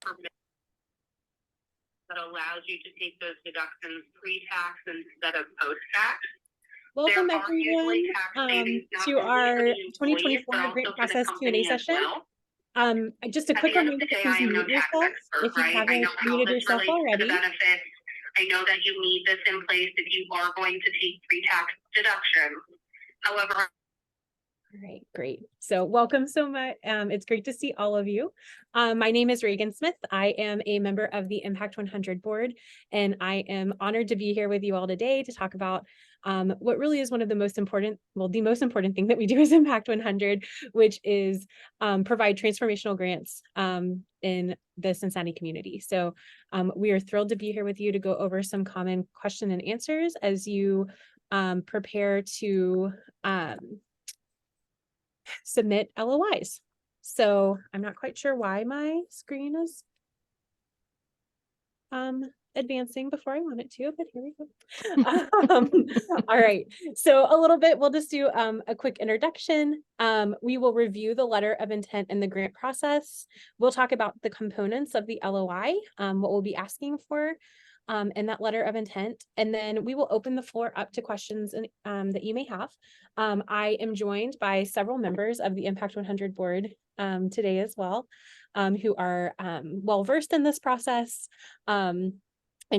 permit that allows you to take those deductions pre-tax instead of post-tax. Welcome everyone to our 2024 grant process Q&A session. Just a quick reminder, please mute yourself if you haven't muted yourself already. I know that you need this in place if you are going to take pre-tax deductions. However, all right, great. So welcome so much. It's great to see all of you. My name is Reagan Smith. I am a member of the Impact 100 board, and I am honored to be here with you all today to talk about what really is one of the most important, well, the most important thing that we do as Impact 100, which is provide transformational grants in the Cincinnati community. So we are thrilled to be here with you to go over some common question and answers as you prepare to submit LOIs. So I'm not quite sure why my screen is advancing before I want it to, but here we go. All right, so a little bit, we'll just do a quick introduction. We will review the letter of intent in the grant process. We'll talk about the components of the LOI, what we'll be asking for in that letter of intent, and then we will open the floor up to questions that you may have. I am joined by several members of the Impact 100 board today as well, who are well-versed in this process and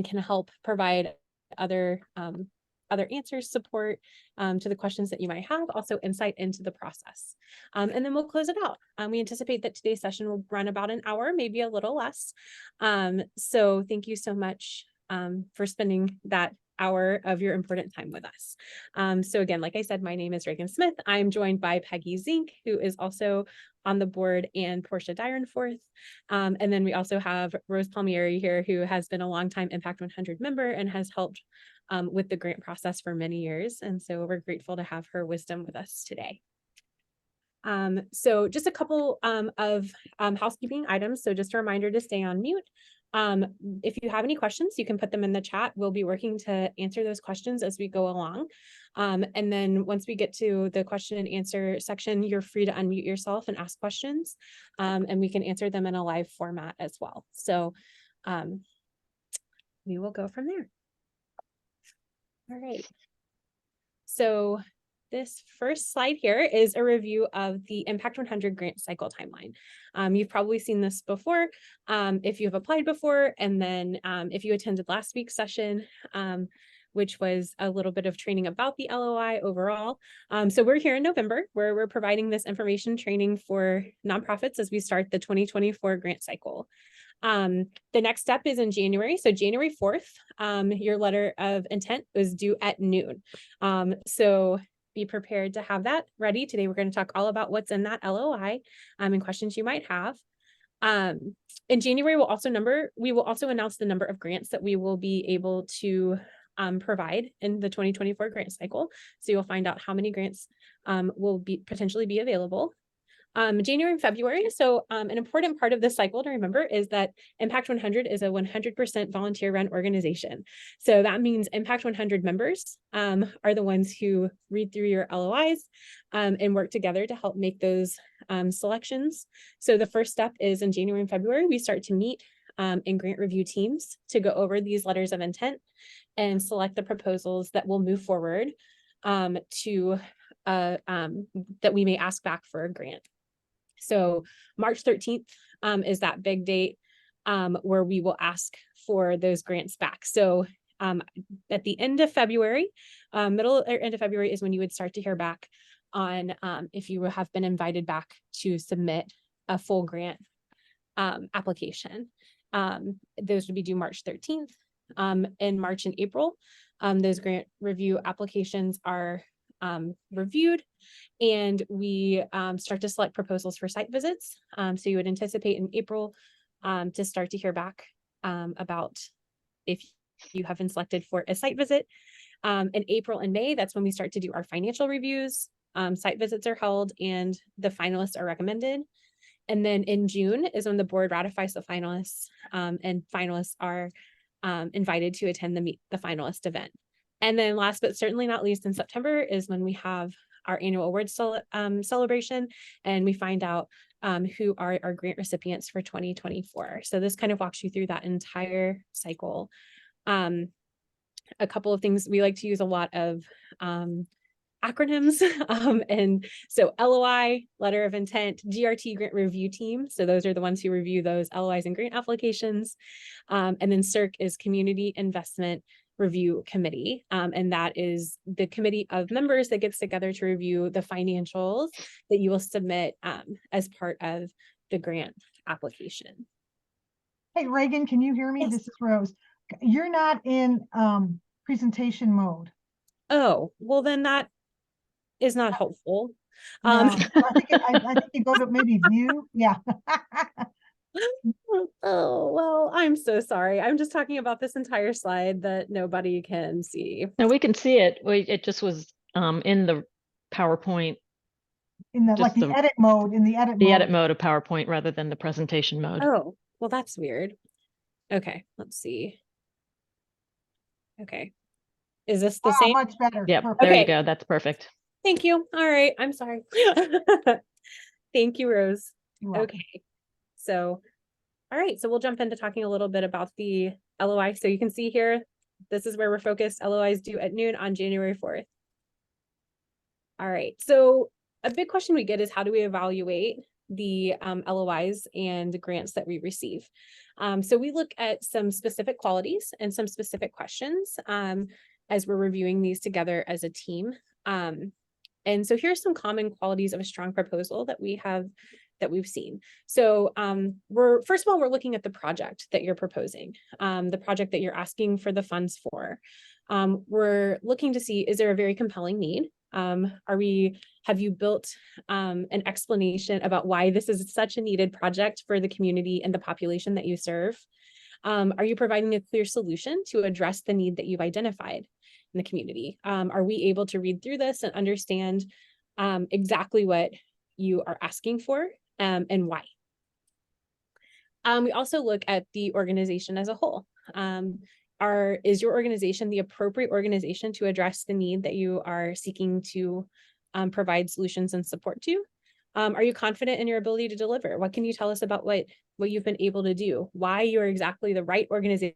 can help provide other answers, support to the questions that you might have, also insight into the process. And then we'll close it out. We anticipate that today's session will run about an hour, maybe a little less. So thank you so much for spending that hour of your important time with us. So again, like I said, my name is Reagan Smith. I'm joined by Peggy Zink, who is also on the board, and Portia Dyrenforth. And then we also have Rose Palmieri here, who has been a longtime Impact 100 member and has helped with the grant process for many years. And so we're grateful to have her wisdom with us today. So just a couple of housekeeping items. So just a reminder to stay on mute. If you have any questions, you can put them in the chat. We'll be working to answer those questions as we go along. And then once we get to the question and answer section, you're free to unmute yourself and ask questions, and we can answer them in a live format as well. So we will go from there. All right. So this first slide here is a review of the Impact 100 grant cycle timeline. You've probably seen this before if you've applied before, and then if you attended last week's session, which was a little bit of training about the LOI overall. So we're here in November, where we're providing this information training for nonprofits as we start the 2024 grant cycle. The next step is in January. So January 4th, your letter of intent is due at noon. So be prepared to have that ready. Today, we're going to talk all about what's in that LOI and questions you might have. In January, we will also announce the number of grants that we will be able to provide in the 2024 grant cycle. So you'll find out how many grants will potentially be available. January and February. So an important part of this cycle to remember is that Impact 100 is a 100% volunteer-run organization. So that means Impact 100 members are the ones who read through your LOIs and work together to help make those selections. So the first step is in January and February, we start to meet in grant review teams to go over these letters of intent and select the proposals that will move forward that we may ask back for a grant. So March 13th is that big date where we will ask for those grants back. So at the end of February, middle or end of February is when you would start to hear back on if you have been invited back to submit a full grant application. Those would be due March 13th. In March and April, those grant review applications are reviewed, and we start to select proposals for site visits. So you would anticipate in April to start to hear back about if you have been selected for a site visit. In April and May, that's when we start to do our financial reviews. Site visits are held and the finalists are recommended. And then in June is when the board ratifies the finalists, and finalists are invited to attend the finalist event. And then last but certainly not least, in September is when we have our annual awards celebration, and we find out who are our grant recipients for 2024. So this kind of walks you through that entire cycle. A couple of things, we like to use a lot of acronyms. And so LOI, letter of intent, GRT, grant review team. So those are the ones who review those LOIs and grant applications. And then CIRC is Community Investment Review Committee. And that is the committee of members that gets together to review the financials that you will submit as part of the grant application. Hey, Reagan, can you hear me? Yes. This is Rose. You're not in presentation mode. Oh, well, then that is not helpful. No, I think you go to maybe view. Yeah. Oh, well, I'm so sorry. I'm just talking about this entire slide that nobody can see. No, we can see it. It just was in the PowerPoint, In the like the edit mode, in the edit mode of PowerPoint rather than the presentation mode. Oh, well, that's weird. Okay, let's see. Okay. Is this the same? Much better. Yep, Perfect. there Okay. you go. That's perfect. Thank you. All right. I'm sorry. Thank you, Rose. You're welcome. Okay. So, all right. So we'll jump into talking a little bit about the LOI. So you can see here, this is where we're focused. LOI is due at noon on January 4th. All right. So a big question we get is, how do we evaluate the LOIs and grants that we receive? So we look at some specific qualities and some specific questions as we're reviewing these together as a team. And so here's some common qualities of a strong proposal that we've seen. So first of all, we're looking at the project that you're proposing, the project that you're asking for the funds for. We're looking to see, is there a very compelling need? Have you built an explanation about why this is such a needed project for the community and the population that you serve? Are you providing a clear solution to address the need that you've identified in the community? Are we able to read through this and understand exactly what you are asking for and why? We also look at the organization as a whole. Is your organization the appropriate organization to address the need that you are seeking to provide solutions and support to? Are you confident in your ability to deliver? What can you tell us about what you've been able to do? Why you're exactly the right organization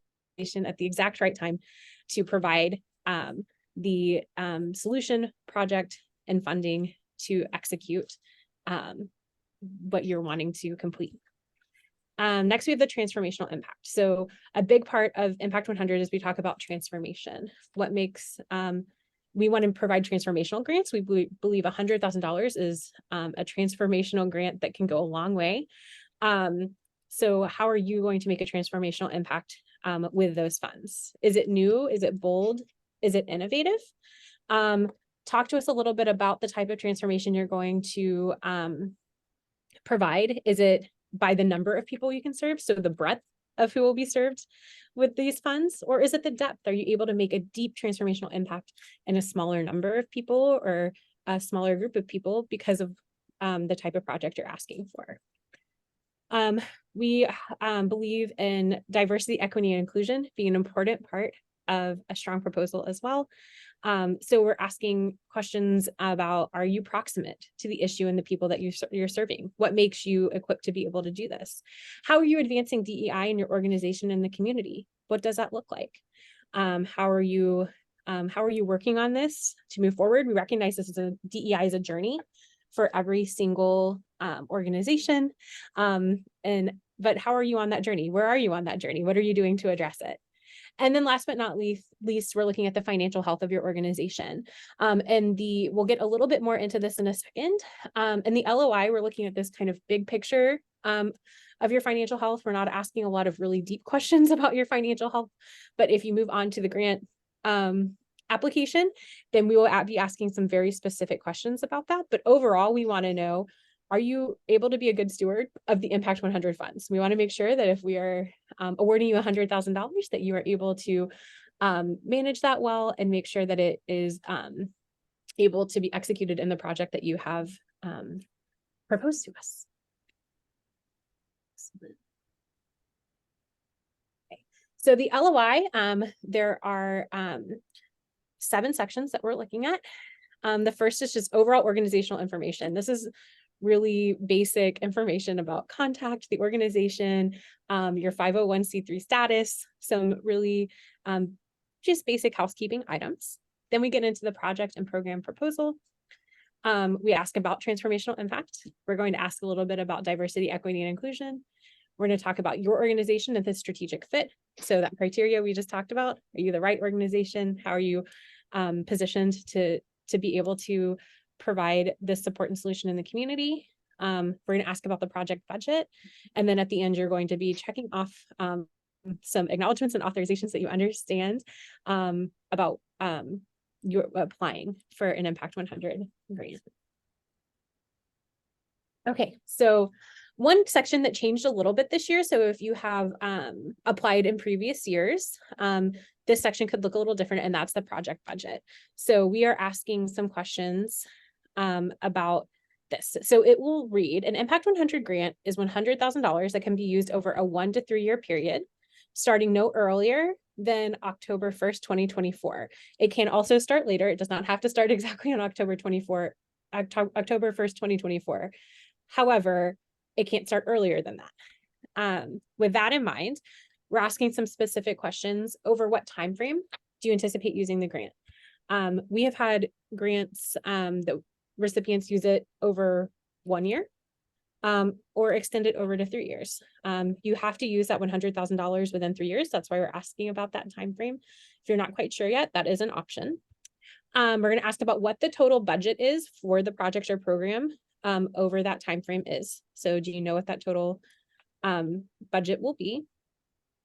at the exact right time to provide the solution, project, and funding to execute what you're wanting to complete. Next, we have the transformational impact. So a big part of Impact 100 is we talk about transformation. What makes, we want to provide transformational grants. We believe $100,000 is a transformational grant that can go a long way. So how are you going to make a transformational impact with those funds? Is it new? Is it bold? Is it innovative? Talk to us a little bit about the type of transformation you're going to provide. Is it by the number of people you can serve, so the breadth of who will be served with these funds? Or is it the depth? Are you able to make a deep transformational impact in a smaller number of people or a smaller group of people because of the type of project you're asking for? We believe in diversity, equity, and inclusion being an important part of a strong proposal as well. So we're asking questions about, are you proximate to the issue and the people that you're serving? What makes you equipped to be able to do this? How are you advancing DEI in your organization and the community? What does that look like? How are you working on this to move forward? We recognize DEI is a journey for every single organization. But how are you on that journey? Where are you on that journey? What are you doing to address it? And then last but not least, we're looking at the financial health of your organization. We'll get a little bit more into this in a second. In the LOI, we're looking at this kind of big picture of your financial health. We're not asking a lot of really deep questions about your financial health, but if you move on to the grant application, then we will be asking some very specific questions about that. But overall, we want to know, are you able to be a good steward of the Impact 100 funds? We want to make sure that if we are awarding you $100,000, that you are able to manage that well and make sure that it is able to be executed in the project that you have proposed to us. Okay. So the LOI, there are 7 sections that we're looking at. The first is just overall organizational information. This is really basic information about contact, the organization, your 501c3 status, some really just basic housekeeping items. Then we get into the project and program proposal. We ask about transformational impact. We're going to ask a little bit about diversity, equity, and inclusion. We're going to talk about your organization and the strategic fit. So that criteria we just talked about, are you the right organization? How are you positioned to be able to provide this support and solution in the community? We're going to ask about the project budget. And then at the end, you're going to be checking off some acknowledgements and authorizations that you understand about you're applying for an Impact 100 grant. Okay, so one section that changed a little bit this year. So if you have applied in previous years, this section could look a little different, and that's the project budget. So we are asking some questions about this. So it will read, an Impact 100 grant is $100,000 that can be used over a 1 to 3 year period, starting no earlier than October 1st, 2024. It can also start later. It does not have to start exactly on October 1st, 2024. However, it can't start earlier than that. With that in mind, we're asking some specific questions. Over what time frame do you anticipate using the grant? We have had grants that recipients use it over 1 year or extend it over to 3 years. You have to use that $100,000 within 3 years. That's why we're asking about that time frame. If you're not quite sure yet, that is an option. We're going to ask about what the total budget is for the project or program over that time frame is. So do you know what that total budget will be?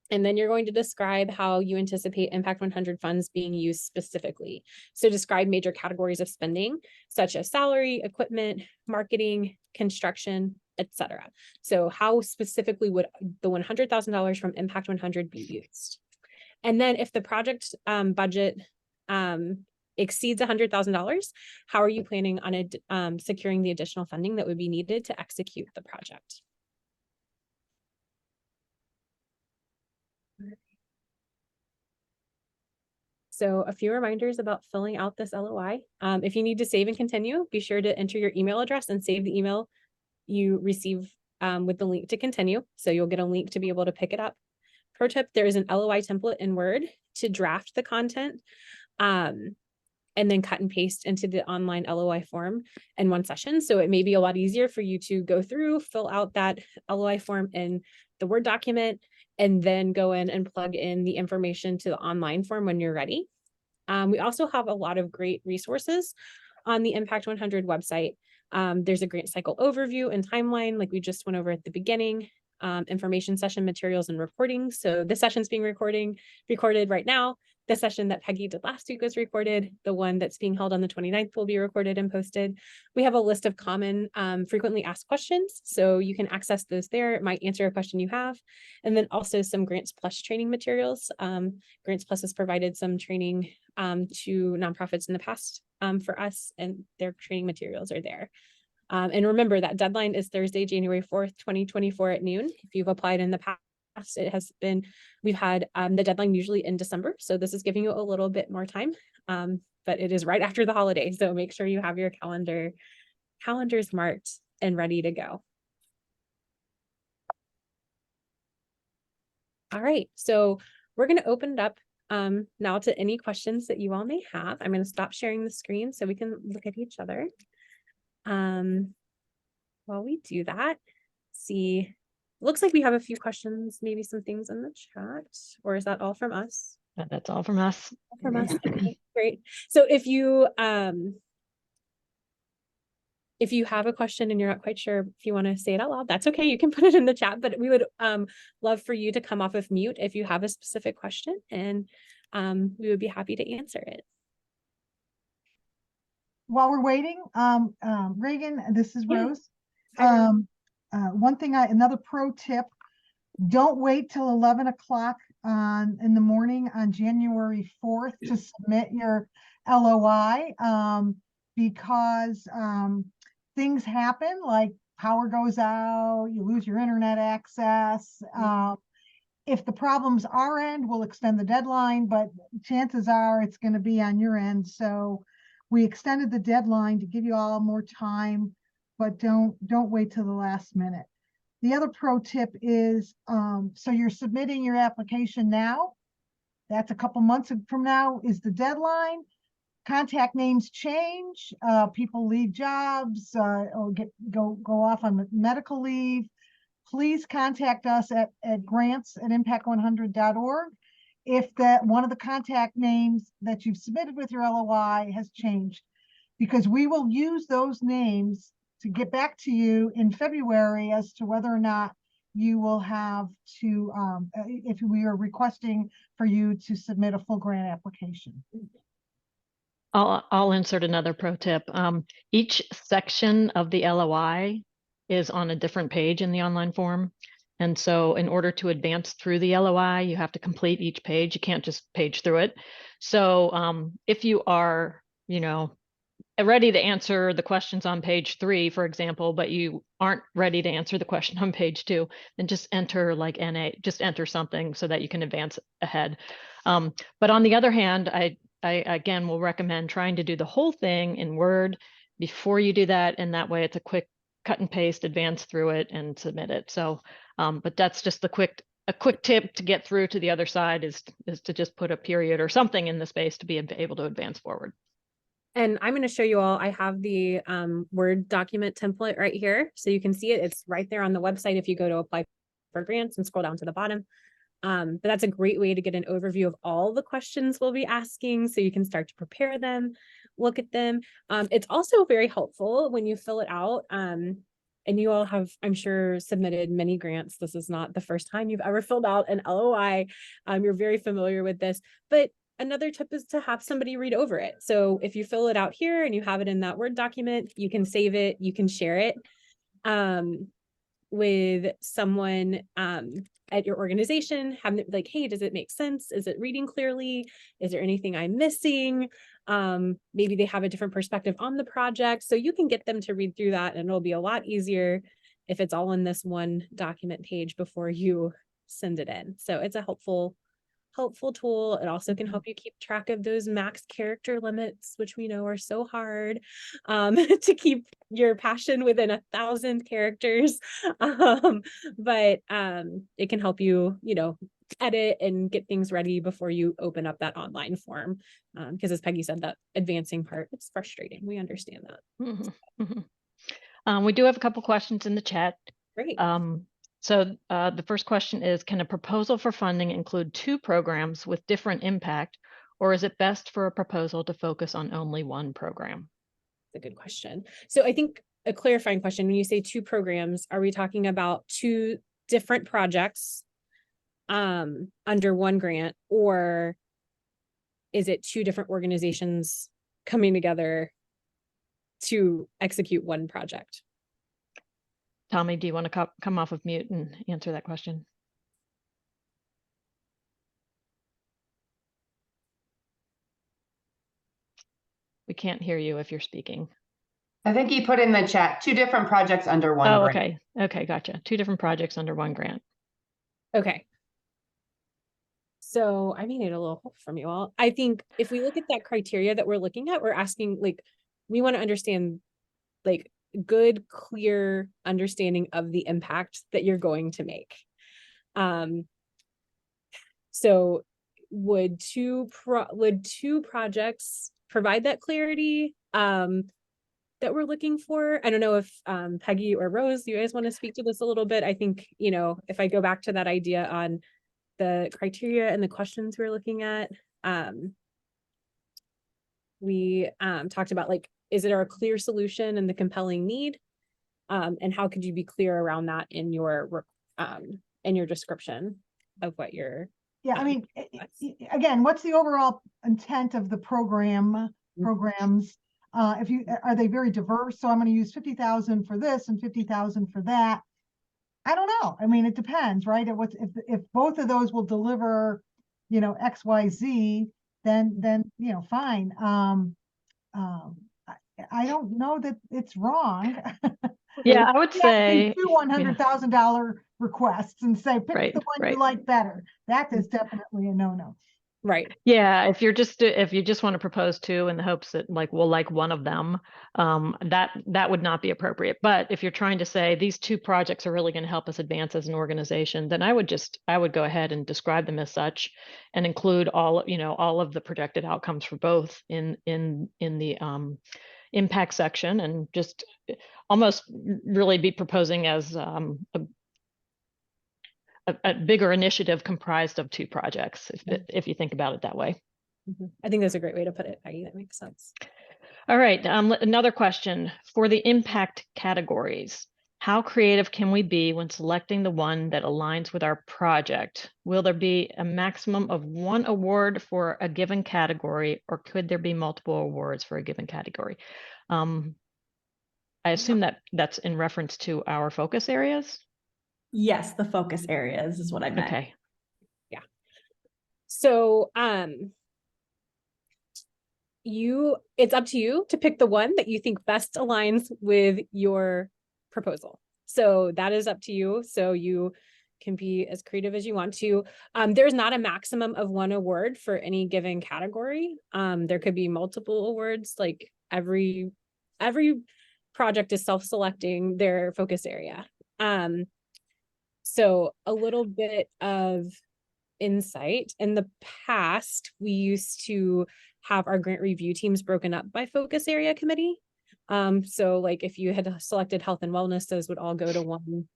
And then you're going to describe how you anticipate Impact 100 funds being used specifically. So describe major categories of spending, such as salary, equipment, marketing, construction, etc. So how specifically would the $100,000 from Impact 100 be used? And then if the project budget exceeds $100,000, how are you planning on securing the additional funding that would be needed to execute the project? So a few reminders about filling out this LOI. If you need to save and continue, be sure to enter your email address and save the email you receive with the link to continue. So you'll get a link to be able to pick it up. Pro tip, there is an LOI template in Word to draft the content and then cut and paste into the online LOI form in one session. So it may be a lot easier for you to go through, fill out that LOI form in the Word document, and then go in and plug in the information to the online form when you're ready. We also have a lot of great resources on the Impact 100 website. There's a grant cycle overview and timeline, like we just went over at the beginning, information session materials and reporting. So this session's being recorded right now. The session that Peggy did last week was recorded. The one that's being held on the 29th will be recorded and posted. We have a list of common frequently asked questions, so you can access those there. It might answer a question you have. And then also some Grants Plus training materials. Grants Plus has provided some training to nonprofits in the past for us, and their training materials are there. And remember that deadline is Thursday, January 4th, 2024 at noon. If you've applied in the past, we've had the deadline usually in December. So this is giving you a little bit more time, but it is right after the holiday. So make sure you have your calendars marked and ready to go. All right, so we're going to open it up now to any questions that you all may have. I'm going to stop sharing the screen so we can look at each other. While we do that, see, looks like we have a few questions, maybe some things in the chat, or is that all from us? That's all from us. From us. Okay, great. So if you have a question and you're not quite sure if you want to say it out loud, that's okay. You can put it in the chat, but we would love for you to come off of mute if you have a specific question, and we would be happy to answer it. While we're waiting, Reagan, this is Yeah. Rose. Another pro tip, don't wait till 11 o'clock in the morning on January 4th to submit your LOI because things happen, like power goes out, you lose your internet access. If the problem's our end, we'll extend the deadline, but chances are it's going to be on your end. So we extended the deadline to give you all more time but don't wait till the last minute. The other pro tip is, so you're submitting your application now. That's a couple months from now is the deadline. Contact names change, people leave jobs, or go off on medical leave. Please contact us at grants@impact100.org if that one of the contact names that you've submitted with your LOI has changed, because we will use those names to get back to you in February as to whether or not you will have to, if we are requesting for you to submit a full grant application. I'll insert another pro tip. Each section of the LOI is on a different page in the online form. And so in order to advance through the LOI, you have to complete each page. You can't just page through it. So if you are, ready to answer the questions on page 3, for example, but you aren't ready to answer the question on page 2, then just enter like NA, just enter something so that you can advance ahead. But on the other hand, I again will recommend trying to do the whole thing in Word before you do that. And that way it's a quick cut and paste, advance through it and submit it. So, but that's just a quick tip to get through to the other side is to just put a period or something in the space to be able to advance forward. And I'm going to show you all, I have the Word document template right here. So you can see it. It's right there on the website if you go to apply for grants and scroll down to the bottom. But that's a great way to get an overview of all the questions we'll be asking so you can start to prepare them, look at them. It's also very helpful when you fill it out. And you all have, I'm sure, submitted many grants. This is not the first time you've ever filled out an LOI. You're very familiar with this, but another tip is to have somebody read over it. So if you fill it out here and you have it in that Word document, you can save it, you can share it with someone at your organization, have them like, hey, does it make sense? Is it reading clearly? Is there anything I'm missing? Maybe they have a different perspective on the project. So you can get them to read through that, and it'll be a lot easier if it's all in this one document page before you send it in. So it's a helpful tool. It also can help you keep track of those max character limits, which we know are so hard to keep your passion within 1,000 characters. But it can help you, edit and get things ready before you open up that online form. Because as Peggy said, that advancing part, it's frustrating. We understand that. Mm-hmm. Mm-hmm. We do have a couple questions in the chat. Great. So the first question is, can a proposal for funding include 2 programs with different impact, or is it best for a proposal to focus on only one program? That's a good question. So I think a clarifying question, when you say 2 programs, are we talking about 2 different projects under one grant, or is it 2 different organizations coming together to execute one project? Tommy, do you want to come off of mute and answer that question? We can't hear you if you're speaking. I think he put in the chat 2 different projects under one grant. Okay. Okay, gotcha. 2 different projects under one grant. Okay. So I may need a little help from you all. I think if we look at that criteria that we're looking at, we're asking, like, we want to understand, like, good, clear understanding of the impact that you're going to make. So would two projects provide that clarity that we're looking for? I don't know if Peggy or Rose, you guys want to speak to this a little bit. I think, if I go back to that idea on the criteria and the questions we're looking at, we talked about, like, is it a clear solution and the compelling need? And how could you be clear around that in your description of what you're... Yeah, I mean, again, what's the overall intent of the programs? Are they very diverse? So I'm going to use 50,000 for this and 50,000 for that. I don't know. I mean, it depends, right? If both of those will deliver, X, Y, Z, then fine. I don't know that it's wrong. Yeah, I would say 2 $100,000 requests and say, pick Right, the one right. you like better. That is definitely a no-no. Right. Yeah, if you just want to propose two in the hopes that like we'll like one of them, that would not be appropriate. But if you're trying to say these two projects are really going to help us advance as an organization, then I would go ahead and describe them as such and include all of the projected outcomes for both in the impact section, and just almost really be proposing as a bigger initiative comprised of two projects, if you think about it that way. I think that's a great way to put it, Peggy. That makes sense. All right, another question. For the impact categories, how creative can we be when selecting the one that aligns with our project? Will there be a maximum of one award for a given category, or could there be multiple awards for a given category? I assume that that's in reference to our focus areas? Yes, the focus areas is what I meant. Okay. Yeah. So, it's up to you to pick the one that you think best aligns with your proposal. So that is up to you. So you can be as creative as you want to. There's not a maximum of one award for any given category. There could be multiple awards, like every project is self-selecting their focus area. So a little bit of insight. In the past, we used to have our grant review teams broken up by focus area committee. So like if you had selected health and wellness, those would all go to one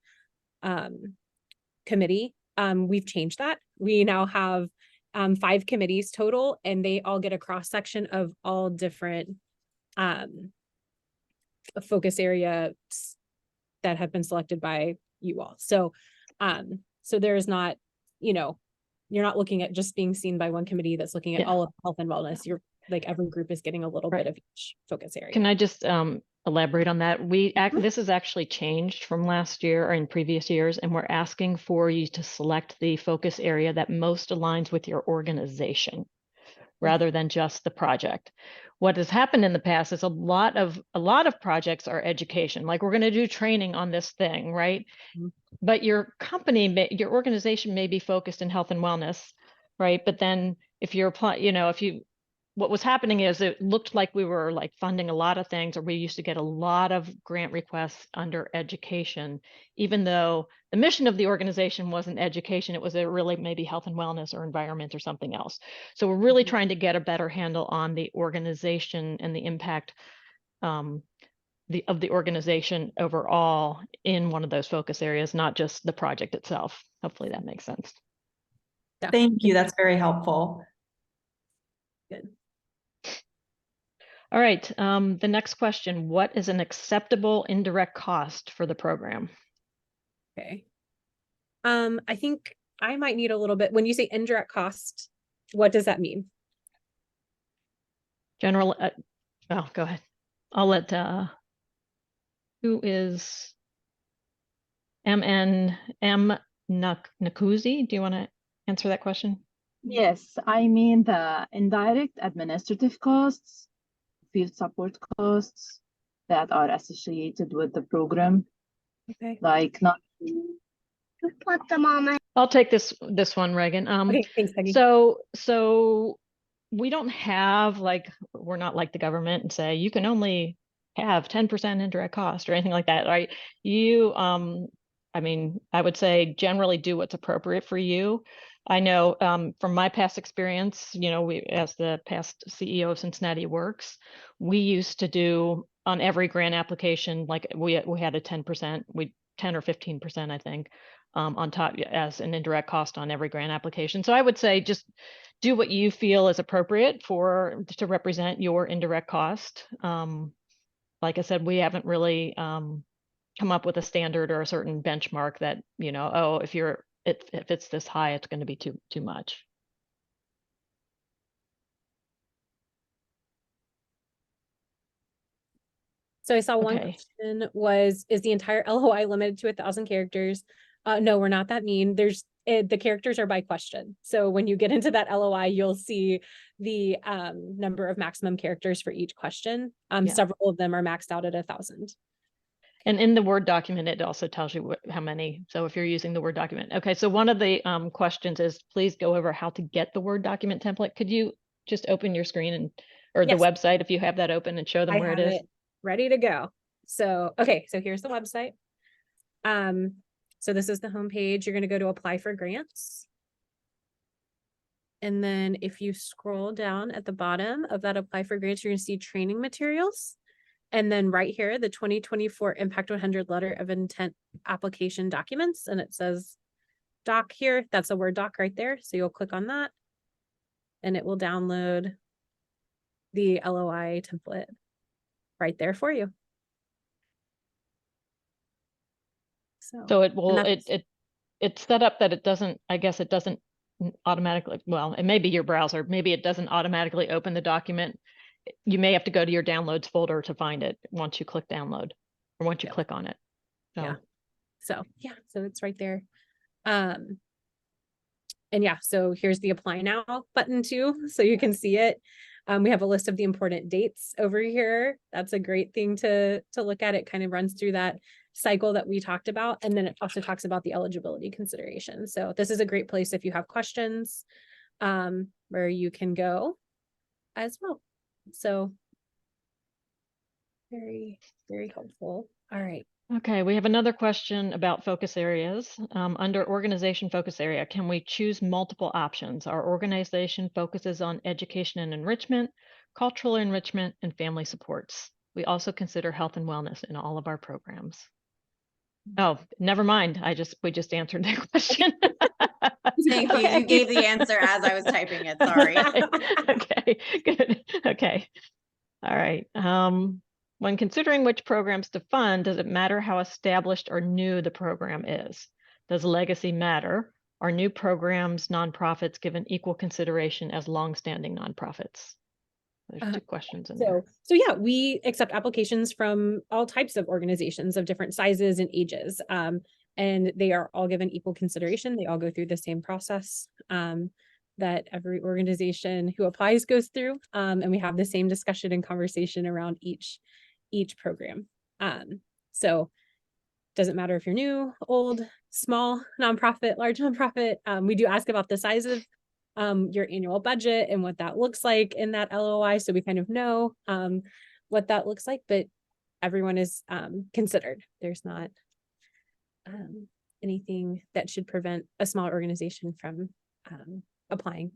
committee. We've changed that. We now have 5 committees total, and they all get a cross section of all different focus areas that have been selected by you all. So there is not, you're not looking at just being seen by one committee that's looking at all of health and wellness. You're like, every group is getting a little bit of each focus area. Can I just elaborate on that? This has actually changed from last year or in previous years, and we're asking for you to select the focus area that most aligns with your organization rather than just the project. What has happened in the past is a lot of projects are education, like we're going to do training on this thing, right? But your company, your organization may be focused in health and wellness, right? But then if you're applying, what was happening is it looked like we were like funding a lot of things, or we used to get a lot of grant requests under education, even though the mission of the organization wasn't education. It was really maybe health and wellness or environment or something else. So we're really trying to get a better handle on the organization and the impact of the organization overall in one of those focus areas, not just the project itself. Hopefully that makes sense. Yeah. Thank you. That's very helpful. Good. All right, the next question, what is an acceptable indirect cost for the program? Okay. I think I might need a little bit, when you say indirect cost, what does that mean? General, go ahead. I'll let, who is Nakuzi? Do you want to answer that question? Yes, I mean the indirect administrative costs, field support costs that are associated with the program. Okay. Like not. I'll take this one, Reagan. Okay, thanks, Peggy. So we don't have we're not like the government and say you can only have 10% indirect cost or anything like that, right? I mean, I would say generally do what's appropriate for you. I know from my past experience, we, as the past CEO of Cincinnati Works, we used to do on every grant application, like we had a 10%, 10 or 15%, I think, on top as an indirect cost on every grant application. So I would say just do what you feel is appropriate to represent your indirect cost. Like I said, we haven't really come up with a standard or a certain benchmark that, if it's this high, it's going to be too much. So I saw one Okay. question was, is the entire LOI limited to 1,000 characters? No, we're not that mean. The characters are by question. So when you get into that LOI, you'll see the number of maximum characters for each question. Yeah. Several of them are maxed out at 1,000. And in the Word document, it also tells you how many. So if you're using the Word document. Okay, so one of the questions is, please go over how to get the Word document template. Could you just open your screen and, or the Yes. website if you have that open, and show them I where have it is? it ready to go. So, okay, so here's the website. So this is the homepage. You're going to go to apply for grants. And then if you scroll down at the bottom of that apply for grants, you're going to see training materials. And then right here, the 2024 Impact 100 Letter of Intent application documents. And it says doc here. That's a Word doc right there. So you'll click on that and it will download the LOI template right there for you. So it will, it's set up that it doesn't, I guess it doesn't automatically, well, it may be your browser, maybe it doesn't automatically open the document. You may have to go to your downloads folder to find it once you click download, or once you click on it. So. Yeah. So it's right there. And yeah, so here's the apply now button too, so you can see it. We have a list of the important dates over here. That's a great thing to look at. It kind of runs through that cycle that we talked about. And then it also talks about the eligibility considerations. So this is a great place if you have questions, where you can go as well. So very, very helpful. All right. Okay, we have another question about focus areas. Under organization focus area, can we choose multiple options? Our organization focuses on education and enrichment, cultural enrichment, and family supports. We also consider health and wellness in all of our programs. Oh, never mind. We just answered that question. Thank you. Okay. You gave the answer as I was typing it. Sorry. Okay, good. Okay. All right. When considering which programs to fund, does it matter how established or new the program is? Does legacy matter? Are new programs, nonprofits given equal consideration as longstanding nonprofits? There's two questions in there. So yeah, we accept applications from all types of organizations of different sizes and ages. And they are all given equal consideration. They all go through the same process that every organization who applies goes through. And we have the same discussion and conversation around each program. So doesn't matter if you're new, old, small, nonprofit, large nonprofit. We do ask about the size of your annual budget and what that looks like in that LOI. So we kind of know what that looks like, but everyone is considered. There's not anything that should prevent a small organization from applying.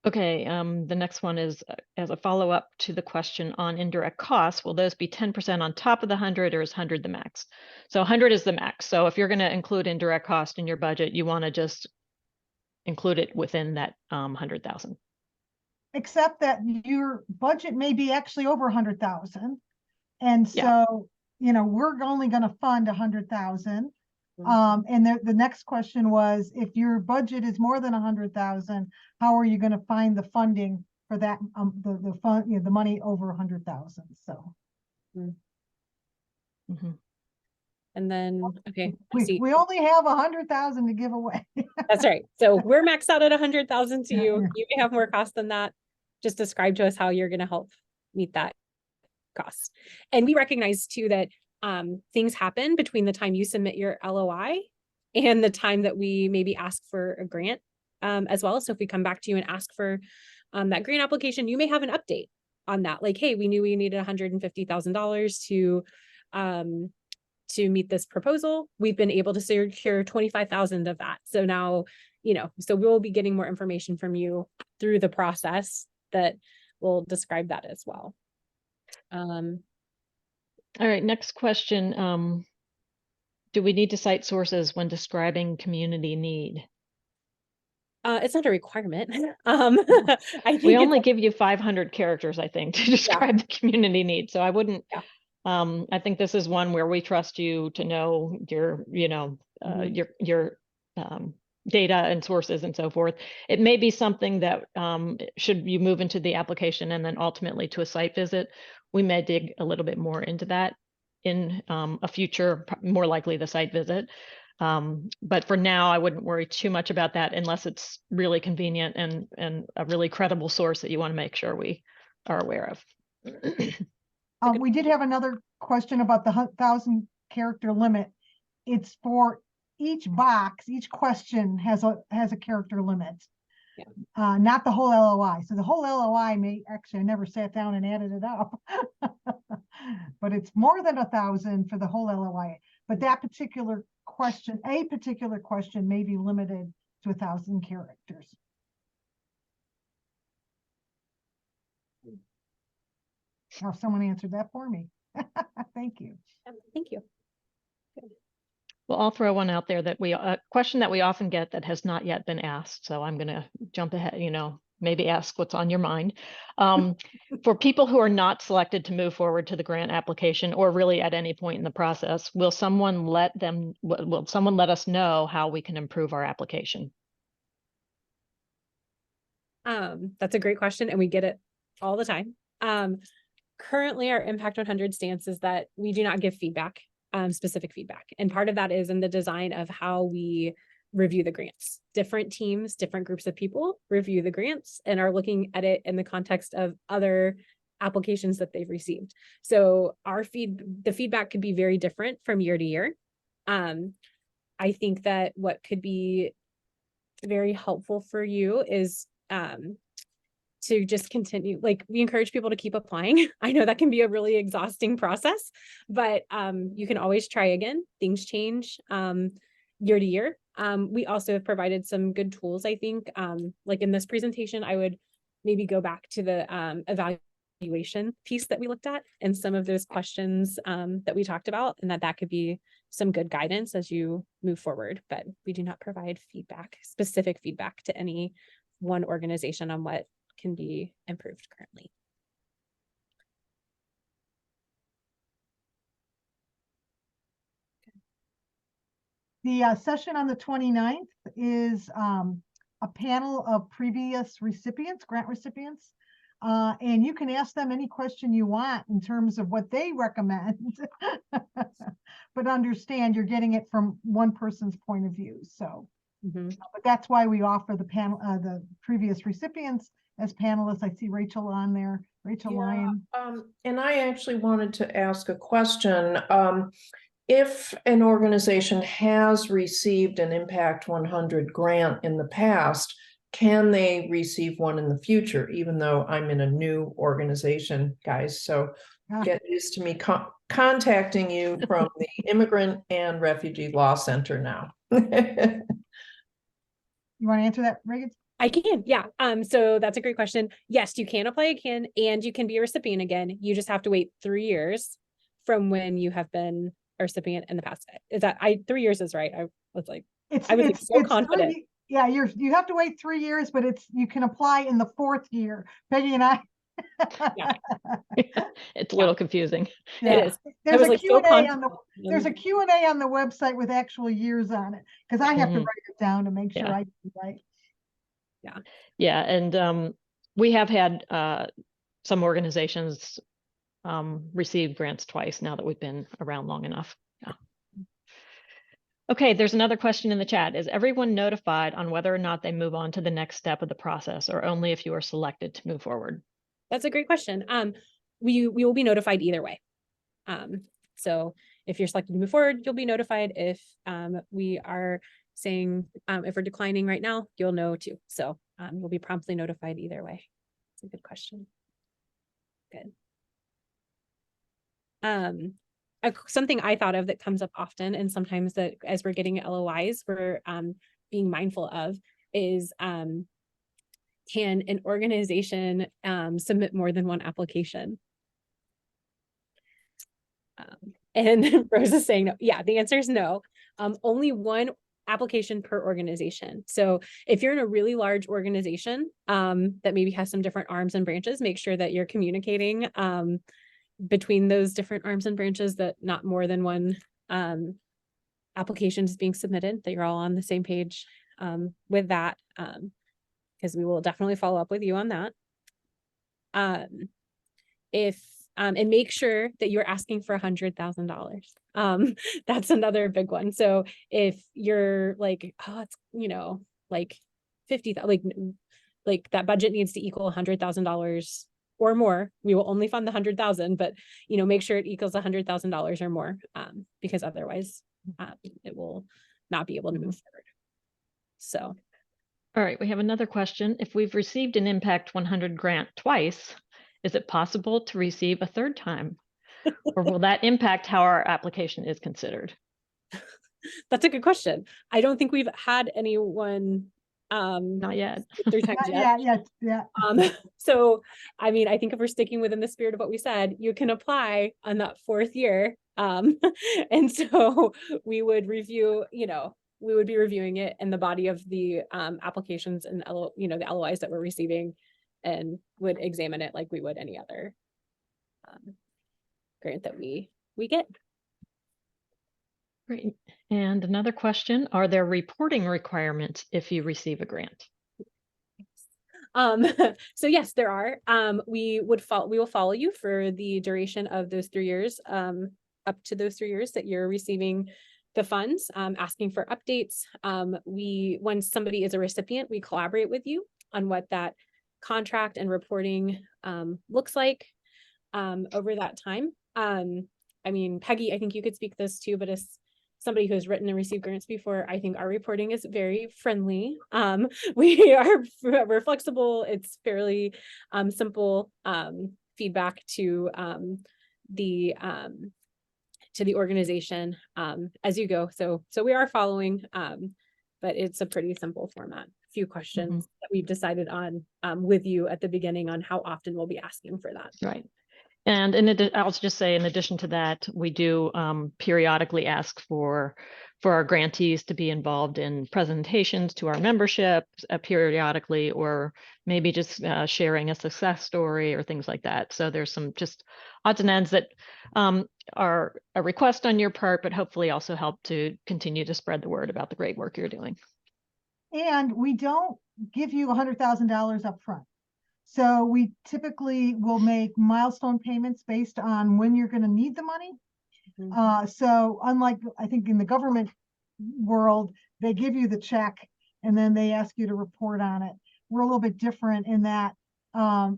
Okay, the next one is as a follow-up to the question on indirect costs, will those be 10% on top of the 100, or is 100 the max? So 100 is the max. So if you're going to include indirect cost in your budget, you want to just include it within that 100,000. Except that your budget may be actually over 100,000. And so, you know, we're only going to fund 100,000. And the next question was, if your budget is more than 100,000, how are you going to find the funding for that? The fund, you know, the money over 100,000. So. And then, okay, we only have 100,000 to give away. That's right. So we're maxed out at 100,000 to you. You may have more cost than that. Just describe to us how you're going to help meet that cost. And we recognize too that things happen between the time you submit your LOI and the time that we maybe ask for a grant as well. So if we come back to you and ask for that grant application, you may have an update on that. Like, hey, we knew we needed $150,000 to meet this proposal. We've been able to secure 25,000 of that. So now, you know, so we'll be getting more information from you through the process that will describe that as well. All right, next question. Do we need to cite sources when describing community need? It's not a requirement. We only give you 500 characters, I think, to describe the community need. So I wouldn't, I think this is one where we trust you to know your, you know, your data and sources and so forth. It may be something that should you move into the application and then ultimately to a site visit, we may dig a little bit more into that in a future, more likely the site visit. But for now, I wouldn't worry too much about that unless it's really convenient and a really credible source that you want to make sure we are aware of. We did have another question about the 1,000 character limit. It's for each box, each question has a character limit. Yeah. Not the whole LOI. So the whole LOI I never sat down and added it up. But it's more than 1,000 for the whole LOI. But that particular question, may be limited to 1,000 characters. Now someone answered that for me. Thank you. Thank you. Well, I'll throw one out there that question that we often get that has not yet been asked. So I'm going to jump ahead, maybe ask what's on your mind. For people who are not selected to move forward to the grant application, or really at any point in the process, will someone let us know how we can improve our application? That's a great question, and we get it all the time. Currently, our Impact 100 stance is that we do not give feedback, specific feedback. And part of that is in the design of how we review the grants. Different teams, different groups of people review the grants and are looking at it in the context of other applications that they've received. So the feedback could be very different from year to year. I think that what could be very helpful for you is to just continue, we encourage people to keep applying. I know that can be a really exhausting process, but you can always try again. Things change year to year. We also have provided some good tools, I think. Like in this presentation, I would maybe go back to the evaluation piece that we looked at and some of those questions that we talked about, and that could be some good guidance as you move forward. But we do not provide specific feedback to any one organization on what can be improved currently. The session on the 29th is a panel of previous grant recipients. And you can ask them any question you want in terms of what they recommend. But understand you're getting it from one person's point of view. So, but that's why we offer the panel, the previous recipients as panelists. I see Rachel on there, Rachel Lyon. And I actually wanted to ask a question. If an organization has received an Impact 100 grant in the past, can they receive one in the future, even though I'm in a new organization, guys? So get used to me contacting you from the Immigrant and Refugee Law Center now. You want to answer that, Reagan? I can, yeah. So that's a great question. Yes, you can apply again, and you can be a recipient again. You just have to wait 3 years from when you have been a recipient in the past. Is that 3 years is right? I was so confident. Yeah, you have to wait 3 years, but you can apply in the 4th year. Peggy and I. Yeah. It's a little confusing. Yeah. It is. There's a Q&A on the website with actual years on it, because I have to write it down to make sure I do right. Yeah. Yeah, and we have had some organizations receive grants twice now that we've been around long enough. Yeah. Okay, there's another question in the chat. Is everyone notified on whether or not they move on to the next step of the process, or only if you are selected to move forward? That's a great question. We will be notified either way. So if you're selected to move forward, you'll be notified. If we are saying, if we're declining right now, you'll know too. So you'll be promptly notified either way. It's a good question. Good. Something I thought of that comes up often, and sometimes that as we're getting LOIs, we're being mindful of is, can an organization submit more than one application? And Rose is saying no. Yeah, the answer is no. Only one application per organization. So if you're in a really large organization that maybe has some different arms and branches, make sure that you're communicating between those different arms and branches, that not more than one application is being submitted, that you're all on the same page with that, because we will definitely follow up with you on that. And make sure that you're asking for $100,000. That's another big one. So if you're like, oh, it's, like 50, like that budget needs to equal $100,000 or more. We will only fund the 100,000, but make sure it equals $100,000 or more, because otherwise it will not be able to move forward. So. All right, we have another question. If we've received an Impact 100 grant twice, is it possible to receive a third time? Or will that impact how our application is considered? That's a good question. I don't think we've had anyone not yet 3 times yet. Yeah. So I mean, I think if we're sticking within the spirit of what we said, you can apply on that 4th year. And so we would review, we would be reviewing it in the body of the applications and the LOIs that we're receiving, and would examine it like we would any other grant that we get. Great. And another question, are there reporting requirements if you receive a grant? So yes, there are. We will follow you for the duration of those 3 years, up to those 3 years that you're receiving the funds, asking for updates. When somebody is a recipient, we collaborate with you on what that contract and reporting looks like over that time. I mean, Peggy, I think you could speak this too, but as somebody who has written and received grants before, I think our reporting is very friendly. We're flexible. It's fairly simple feedback to the organization as you go. So we are following, but it's a pretty simple format. A few questions that we've decided on with you at the beginning on how often we'll be asking for that. Right. And I'll just say, in addition to that, we do periodically ask for our grantees to be involved in presentations to our membership periodically, or maybe just sharing a success story or things like that. So there's some just odds and ends that are a request on your part, but hopefully also help to continue to spread the word about the great work you're doing. And we don't give you $100,000 up front. So we typically will make milestone payments based on when you're going to need the money. So unlike, I think, in the government world, they give you the check and then they ask you to report on it. We're a little bit different in that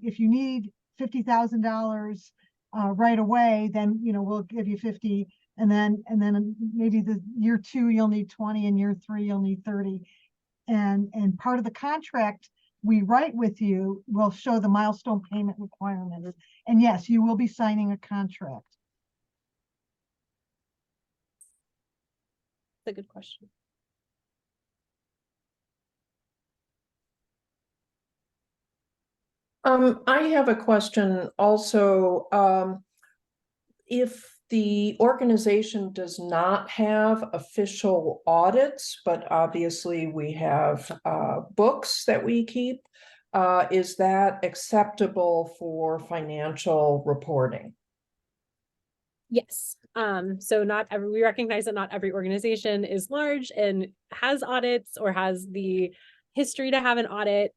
if you need $50,000 right away, then we'll give you 50, and then maybe the year 2 you'll need 20, and year 3 you'll need 30. And part of the contract we write with you will show the milestone payment requirements. And yes, you will be signing a contract. That's a good question. I have a question also. If the organization does not have official audits, but obviously we have books that we keep, is that acceptable for financial reporting? Yes. So we recognize that not every organization is large and has audits or has the history to have an audit.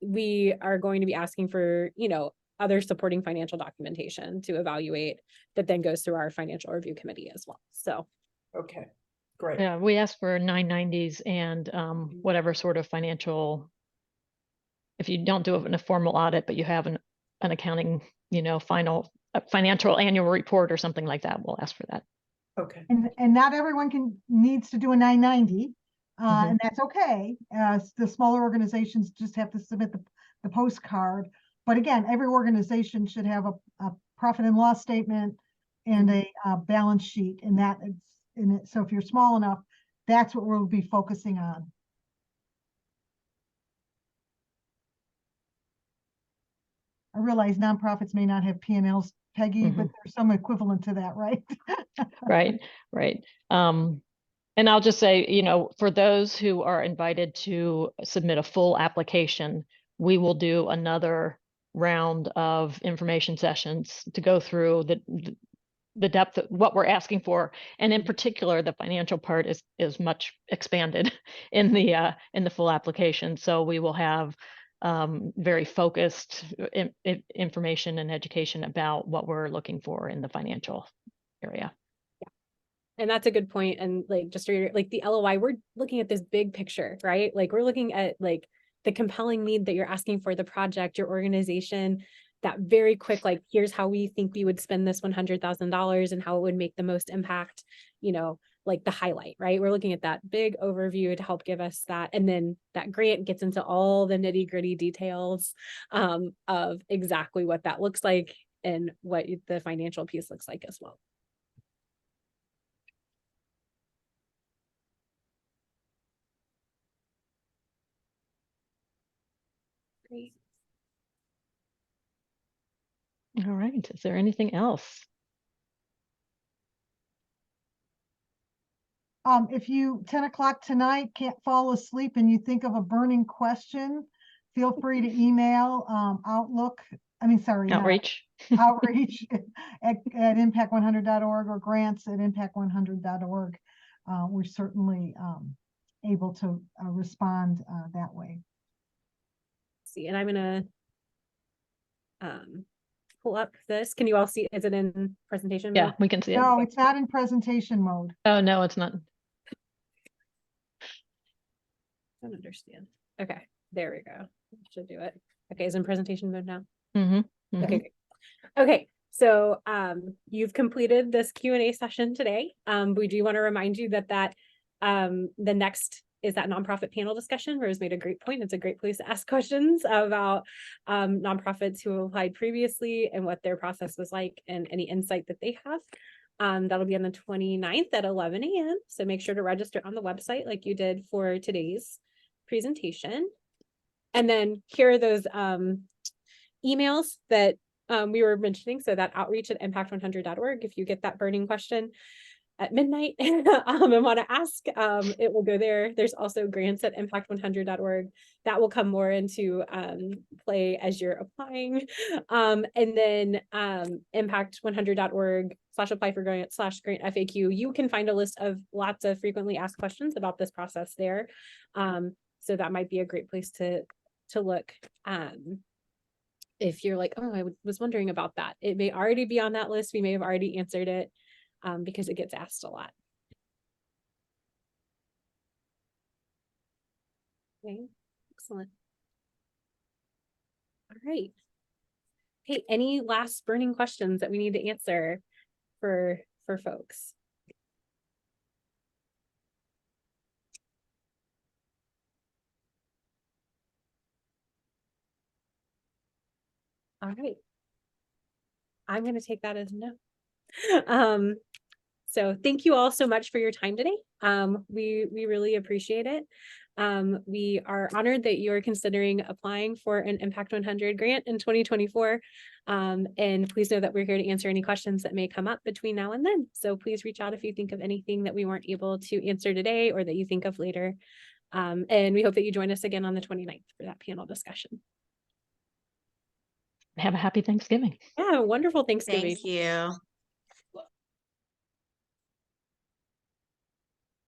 We are going to be asking for, other supporting financial documentation to evaluate that then goes through our financial review committee as well. So. Okay, great. Yeah, we ask for 990s and whatever sort of financial, if you don't do it in a formal audit, but you have an accounting, financial annual report or something like that, we'll ask for that. Okay. And not everyone needs to do a 990, and that's okay. The smaller organizations just have to submit the postcard. But again, every organization should have a profit and loss statement and a balance sheet, and that is in it. So if you're small enough, that's what we'll be focusing on. I realize nonprofits may not have P&Ls, Peggy, but there's some equivalent to that, right? Right. And I'll just say, for those who are invited to submit a full application, we will do another round of information sessions to go through the depth of what we're asking for, and in particular, the financial part is much expanded in the full application. So we will have very focused information and education about what we're looking for in the financial area. And that's a good point. And just to reiterate, the LOI, we're looking at this big picture, right? We're looking at the compelling need that you're asking for, the project, your organization, that very quick, like, here's how we think we would spend this $100,000 and how it would make the most impact, you know, like the highlight, right? We're looking at that big overview to help give us that. And then that grant gets into all the nitty gritty details of exactly what that looks like and what the financial piece looks like as well. Great. All right. Is there anything else? If you 10 o'clock tonight can't fall asleep and you think of a burning question, feel free to email Outlook. I mean, sorry, not Outreach. outreach at impact100.org or grants at impact100.org. We're certainly able to respond that way. See, and I'm gonna pull up this. Can you all see? Is it in presentation Yeah, mode? we can see it. No, it's not in presentation mode. Oh, no, it's not. I don't understand. Okay, there we go. Should do it. Okay, is it in presentation mode now? Mm-hmm. Okay, great. Okay, so you've completed this Q&A session today. We do want to remind you that the next is that nonprofit panel discussion. Rose made a great point. It's a great place to ask questions about nonprofits who applied previously and what their process was like and any insight that they have. That'll be on the 29th at 11 a.m. So make sure to register on the website like you did for today's presentation. And then here are those emails that we were mentioning. So that outreach at impact100.org. If you get that burning question at midnight and want to ask, it will go there. There's also grants at impact100.org that will come more into play as you're applying. And then impact100.org/apply for grant /grant FAQ. You can find a list of lots of frequently asked questions about this process there. So that might be a great place to look. If you're like, oh, I was wondering about that, it may already be on that list. We may have already answered it because it gets asked a lot. Okay, excellent. All right. Hey, any last burning questions that we need to answer for folks? All right. I'm going to take that as no. So thank you all so much for your time today. We really appreciate it. We are honored that you are considering applying for an Impact 100 grant in 2024. And please know that we're here to answer any questions that may come up between now and then. So please reach out if you think of anything that we weren't able to answer today or that you think of later. And we hope that you join us again on the 29th for that panel discussion. Have a happy Thanksgiving. Yeah, wonderful Thanksgiving. Thank you.